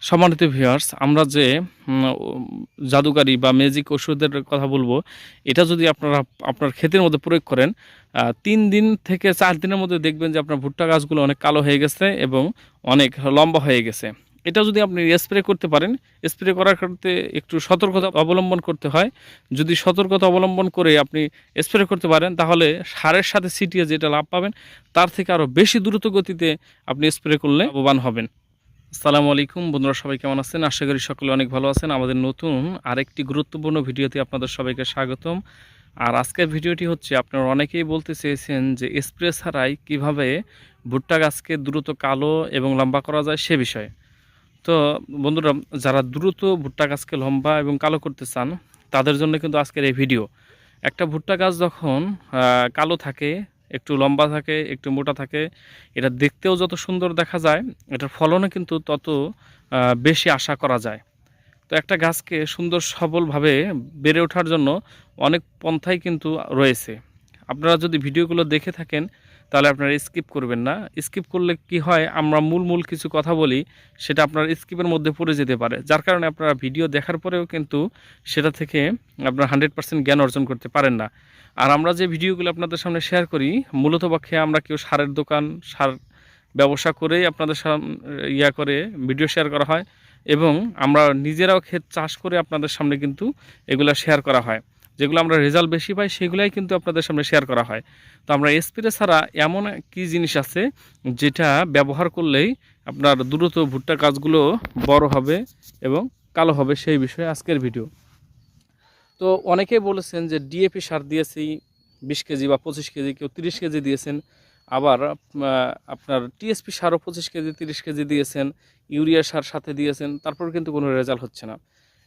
সম্মানিত ভিউয়ার্স, আমরা যে জাদুকারি বা ম্যাজিক ওষুধের কথা বলবো, এটা যদি আপনারা আপনার ক্ষেতের মধ্যে প্রয়োগ করেন, ৩ দিন থেকে ৪ দিনের মধ্যে দেখবেন যে আপনার ভুট্টা গাছগুলো অনেক কালো হয়ে গেছে এবং অনেক লম্বা হয়ে গেছে। এটা যদি আপনি স্প্রে করতে পারেন, স্প্রে করার ক্ষেত্রে একটু সতর্কতা অবলম্বন করতে হয়। যদি সতর্কতা অবলম্বন করে আপনি স্প্রে করতে পারেন, তাহলে সারের সাথে ছিটিয়ে যেটা লাভ পাবেন, তার থেকে আরও বেশি দ্রুত গতিতে আপনি স্প্রে করলে লাভবান হবেন। আসসালামু আলাইকুম বন্ধুরা, সবাই কেমন আছেন? আশা করি সকলে অনেক ভালো আছেন। আমাদের নতুন আরেকটি গুরুত্বপূর্ণ ভিডিওতে আপনাদের সবাইকে স্বাগতম। আর আজকের ভিডিওটি হচ্ছে, আপনারা অনেকেই বলতে চেয়েছেন যে স্প্রে ছাড়াই কিভাবে ভুট্টা গাছকে দ্রুত কালো এবং লম্বা করা যায় সে বিষয়ে। তো বন্ধুরা, যারা দ্রুত ভুট্টা গাছকে লম্বা এবং কালো করতে চান, তাদের জন্য কিন্তু আজকের এই ভিডিও। একটা ভুট্টা গাছ যখন কালো থাকে, একটু লম্বা থাকে, একটু মোটা থাকে, এটা দেখতেও যত সুন্দর দেখা যায়, এটার ফলনও কিন্তু তত বেশি আশা করা যায়। তো একটা গাছকে সুন্দর সবলভাবে বেড়ে ওঠার জন্য অনেক পন্থাই কিন্তু রয়েছে। আপনারা যদি ভিডিওগুলো দেখে থাকেন, তাহলে আপনারা স্কিপ করবেন না। স্কিপ করলে কি হয়, আমরা মূল কিছু কথা বলি, সেটা আপনার স্কিপের মধ্যে পড়ে যেতে পারে, যার কারণে আপনারা ভিডিও দেখার পরেও কিন্তু সেটা থেকে আপনার 100% জ্ঞান অর্জন করতে পারেন না। আর আমরা যে ভিডিওগুলো আপনাদের সামনে শেয়ার করি, মূলত পক্ষে আমরা কেউ সারের দোকান, সার ব্যবসা করেই আপনাদের করে ভিডিও শেয়ার করা হয়, এবং আমরা নিজেরাও ক্ষেত চাষ করে আপনাদের সামনে কিন্তু এগুলো শেয়ার করা হয়। যেগুলো আমরা রেজাল্ট বেশি পাই, সেগুলাই কিন্তু আপনাদের সামনে শেয়ার করা হয়। তো আমরা স্প্রে ছাড়া এমন কি জিনিস আছে যেটা ব্যবহার করলেই আপনার দ্রুত ভুট্টা গাছগুলো বড় হবে এবং কালো হবে, সেই বিষয়ে আজকের ভিডিও। তো অনেকেই বলেছেন যে ডিএপি সার দিয়েছি 20 কেজি বা 25 কেজি, কেউ 30 কেজি দিয়েছেন। আবার আপনার টিএসপি সারও 25 কেজি 30 কেজি দিয়েছেন, ইউরিয়া সার সাথে দিয়েছেন, তারপর কিন্তু কোনো রেজাল্ট হচ্ছে না।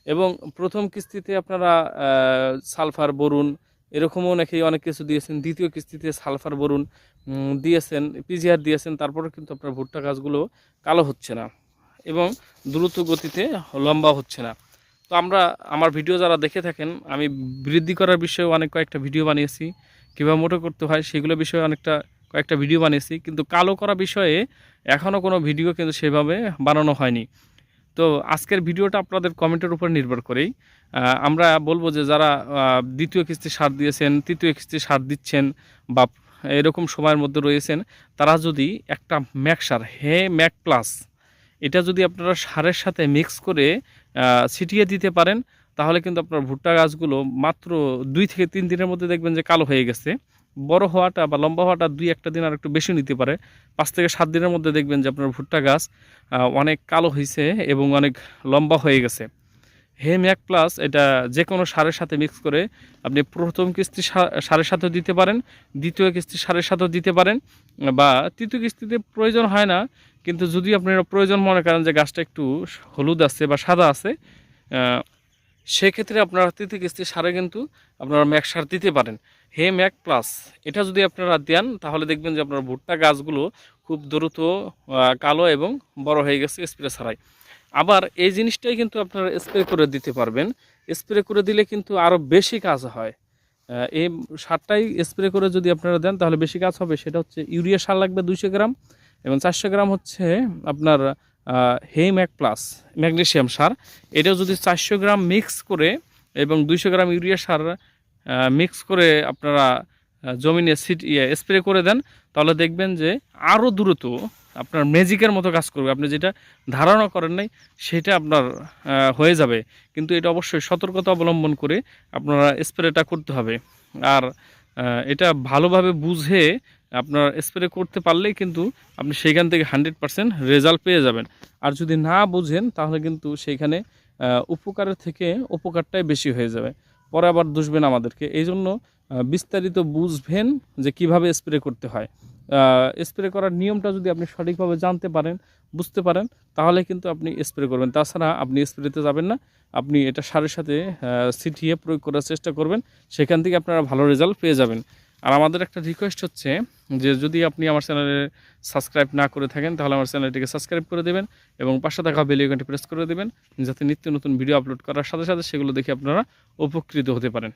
এবং প্রথম কিস্তিতে আপনারা সালফার বরুন এরকমও অনেক কিছু দিয়েছেন, দ্বিতীয় কিস্তিতে সালফার বরুন দিয়েছেন, পিজিআর দিয়েছেন, তারপরে কিন্তু আপনার ভুট্টা গাছগুলো কালো হচ্ছে না এবং দ্রুত গতিতে লম্বা হচ্ছে না। তো আমার ভিডিও যারা দেখে থাকেন, আমি বৃদ্ধি করার বিষয়ে কয়েকটা ভিডিও বানিয়েছি, কীভাবে মোটো করতে হয় সেগুলো বিষয়ে কয়েকটা ভিডিও বানিয়েছি, কিন্তু কালো করা বিষয়ে এখনও কোনো ভিডিও কিন্তু সেভাবে বানানো হয়নি। তো আজকের ভিডিওটা আপনাদের কমেন্টের উপর নির্ভর করেই আমরা বলবো যে যারা দ্বিতীয় কিস্তি সার দিয়েছেন, তৃতীয় কিস্তি সার দিচ্ছেন বা এরকম সময়ের মধ্যে রয়েছেন, তারা যদি একটা ম্যাক সার ম্যাক প্লাস, এটা যদি আপনারা সারের সাথে মিক্স করে ছিটিয়ে দিতে পারেন, তাহলে কিন্তু আপনার ভুট্টা গাছগুলো মাত্র 2 থেকে 3 দিনের মধ্যে দেখবেন যে কালো হয়ে গেছে। বড় হওয়াটা বা লম্বা হওয়াটা 2-1 দিন আর একটু বেশি নিতে পারে। 5 থেকে 7 দিনের মধ্যে দেখবেন যে আপনার ভুট্টা গাছ অনেক কালো হয়েছে এবং অনেক লম্বা হয়ে গেছে। ম্যাক প্লাস এটা যে কোনো সারের সাথে মিক্স করে আপনি প্রথম কিস্তি সারের সাথেও দিতে পারেন, দ্বিতীয় কিস্তি সারের সাথেও দিতে পারেন, বা তৃতীয় কিস্তিতে প্রয়োজন হয় না। কিন্তু যদি আপনারা প্রয়োজন মনে করেন যে গাছটা একটু হলুদ আছে বা সাদা আছে, সেক্ষেত্রে আপনারা তৃতীয় কিস্তি সারে কিন্তু আপনারা ম্যাক সার দিতে পারেন। ম্যাক প্লাস এটা যদি আপনারা দেন, তাহলে দেখবেন যে আপনার ভুট্টা গাছগুলো খুব দ্রুত কালো এবং বড় হয়ে গেছে স্প্রে ছাড়াই। আবার এই জিনিসটাই কিন্তু আপনারা স্প্রে করে দিতে পারবেন। স্প্রে করে দিলে কিন্তু আরও বেশি কাজ হয়। এই সারটাই স্প্রে করে যদি আপনারা দেন, তাহলে বেশি কাজ হবে। সেটা হচ্ছে ইউরিয়া সার লাগবে 200 গ্রাম, এবং 400 গ্রাম হচ্ছে আপনার ম্যাক প্লাস ম্যাগনেসিয়াম সার। এটাও যদি 400 গ্রাম মিক্স করে এবং 200 গ্রাম ইউরিয়া সার মিক্স করে আপনারা জমিনে স্প্রে করে দেন, তাহলে দেখবেন যে আরও দ্রুত আপনার ম্যাজিকের মতো কাজ করবে। আপনি যেটা ধারণা করেন নাই, সেটা আপনার হয়ে যাবে। কিন্তু এটা অবশ্যই সতর্কতা অবলম্বন করে আপনারা স্প্রেটা করতে হবে। আর এটা ভালোভাবে বুঝে আপনার স্প্রে করতে পারলেই কিন্তু আপনি সেইখান থেকে 100% রেজাল্ট পেয়ে যাবেন। আর যদি না বুঝেন, তাহলে কিন্তু সেইখানে উপকারের থেকে উপকারটাই বেশি হয়ে যাবে, পরে আবার দুষবেন আমাদেরকে। এই জন্য বিস্তারিত বুঝবেন যে কিভাবে স্প্রে করতে হয়। স্প্রে করার নিয়মটা যদি আপনি সঠিকভাবে জানতে পারেন, বুঝতে পারেন, তাহলে কিন্তু আপনি স্প্রে করবেন। তাছাড়া আপনি স্প্রেতে যাবেন না, আপনি এটা সারের সাথে ছিটিয়ে প্রয়োগ করার চেষ্টা করবেন, সেখান থেকে আপনারা ভালো রেজাল্ট পেয়ে যাবেন। আর আমাদের একটা রিকোয়েস্ট হচ্ছে যে যদি আপনি আমার চ্যানেলে সাবস্ক্রাইব না করে থাকেন, তাহলে আমার চ্যানেলটিকে সাবস্ক্রাইব করে দেবেন এবং পাশে থাকা বেল আইকনটি প্রেস করে দেবেন, যাতে নিত্য নতুন ভিডিও আপলোড করার সাথে সাথে সেগুলো দেখে আপনারা উপকৃত হতে পারেন।